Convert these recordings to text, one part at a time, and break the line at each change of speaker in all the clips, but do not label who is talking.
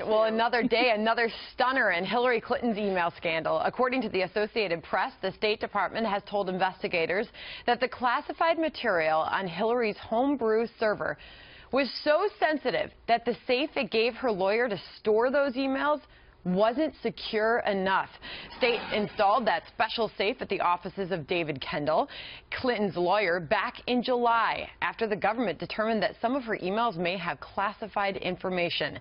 Well, another day, another stunner in Hillary Clinton's email scandal. According to the Associated Press, the State Department has told investigators that the classified material on Hillary's homebrew server was so sensitive that the safe it gave her lawyer to store those emails wasn't secure enough. State installed that special safe at the offices of David Kendall, Clinton's lawyer, back in July after the government determined that some of her emails may have classified information.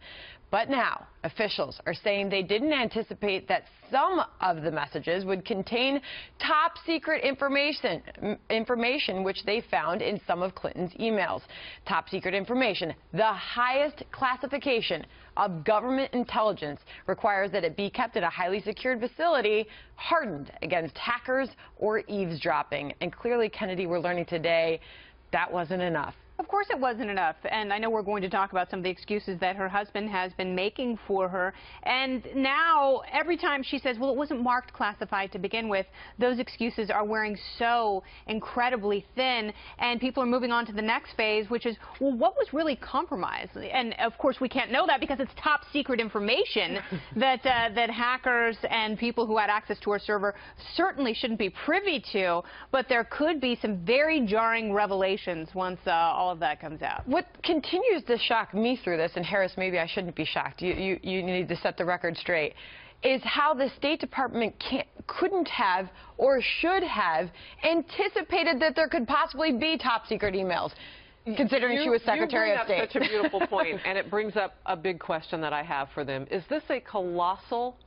But now, officials are saying they didn't anticipate that some of the messages would contain top-secret information which they found in some of Clinton's emails. Top-secret information, the highest classification of government intelligence, requires that it be kept at a highly secured facility, hardened against hackers or eavesdropping. And clearly, Kennedy, we're learning today that wasn't enough.
Of course it wasn't enough, and I know we're going to talk about some of the excuses that her husband has been making for her, and now every time she says, well, it wasn't marked classified to begin with, those excuses are wearing so incredibly thin, and people are moving on to the next phase, which is, well, what was really compromised? And of course we can't know that because it's top secret information that hackers and people who had access to her server certainly shouldn't be privy to, but there could be some very jarring revelations once all of that comes out.
What continues to shock me through this, and Harris, maybe I shouldn't be shocked, you need to set the record straight, is how the State Department couldn't have or should have anticipated that there could possibly be top secret emails, considering she was Secretary of State.
You bring up such a beautiful point, and it brings up a big question that I have for them. Is this a colossal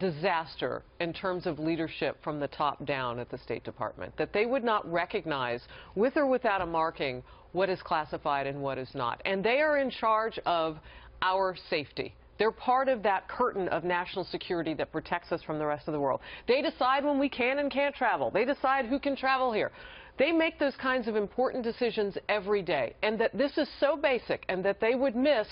disaster in terms of leadership from the top down at the State Department, that they would not recognize, with or without a marking, what is classified and what is not? And they are in charge of our safety. They're part of that curtain of national security that protects us from the rest of the world. They decide when we can and can't travel. They decide who can travel here. They make those kinds of important decisions every day. And that this is so basic, and that they would miss,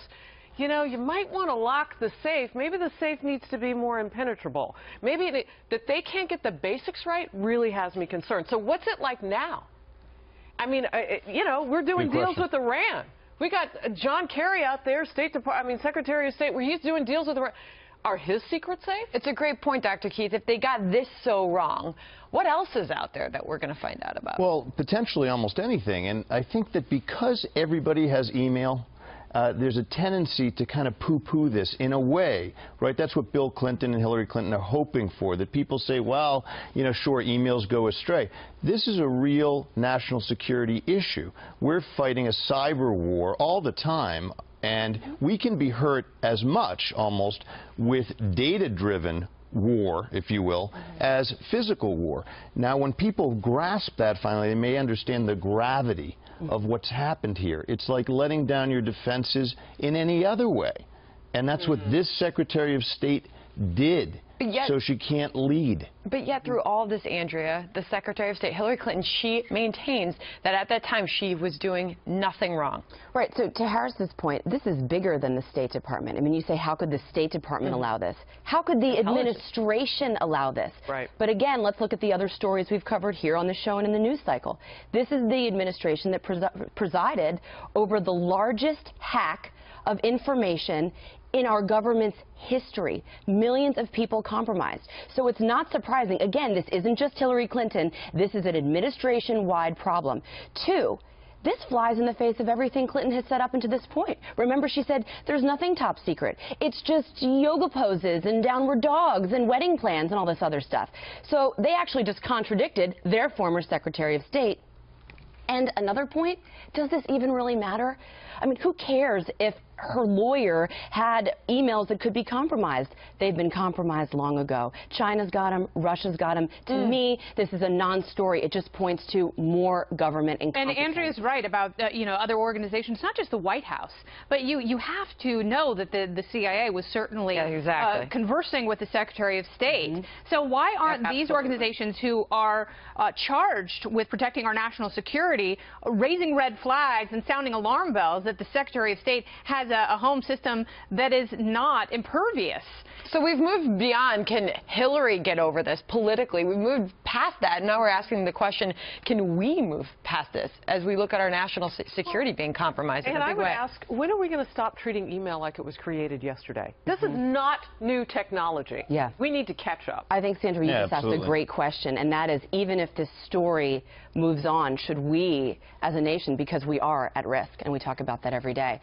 you know, you might want to lock the safe. Maybe the safe needs to be more impenetrable. Maybe that they can't get the basics right really has me concerned. So what's it like now? I mean, you know, we're doing deals with Iran. We got John Kerry out there, Secretary of State, where he's doing deals with Iran. Are his secrets safe?
It's a great point, Dr. Keith. If they got this so wrong, what else is out there that we're going to find out about?
Well, potentially almost anything. And I think that because everybody has email, there's a tendency to kind of poo-poo this in a way, right? That's what Bill Clinton and Hillary Clinton are hoping for, that people say, well, you know, sure, emails go astray. This is a real national security issue. We're fighting a cyber war all the time, and we can be hurt as much, almost, with data-driven war, if you will, as physical war. Now, when people grasp that finally, they may understand the gravity of what's happened here. It's like letting down your defenses in any other way. And that's what this Secretary of State did. So she can't lead.
But yet through all of this, Andrea, the Secretary of State, Hillary Clinton, she maintains that at that time she was doing nothing wrong.
Right. So to Harris's point, this is bigger than the State Department. I mean, you say, how could the State Department allow this? How could the administration allow this?
Right.
But again, let's look at the other stories we've covered here on the show and in the news cycle. This is the administration that presided over the largest hack of information in our government's history. Millions of people compromised. So it's not surprising. Again, this isn't just Hillary Clinton. This is an administration-wide problem. Two, this flies in the face of everything Clinton has set up until this point. Remember, she said there's nothing top secret. It's just yoga poses and downward dogs and wedding plans and all this other stuff. So they actually just contradicted their former Secretary of State. And another point, does this even really matter? I mean, who cares if her lawyer had emails that could be compromised? They've been compromised long ago. China's got them. Russia's got them. To me, this is a non-story. It just points to more government incompetence.
And Andrea's right about, you know, other organizations, not just the White House, but you have to know that the CIA was certainly conversing with the Secretary of State. So why aren't these organizations who are charged with protecting our national security raising red flags and sounding alarm bells that the Secretary of State has has a home system that is not impervious.
So we've moved beyond, can Hillary get over this politically? We've moved past that. Now we're asking the question, can we move past this as we look at our national security being compromised in a big way?
And I would ask, when are we going to stop treating email like it was created yesterday? This is not new technology.
Yeah.
We need to catch up.
I think, Sandra, you just asked a great question, and that is, even if this story moves on, should we, as a nation, because we are at risk, and we talk about that every day.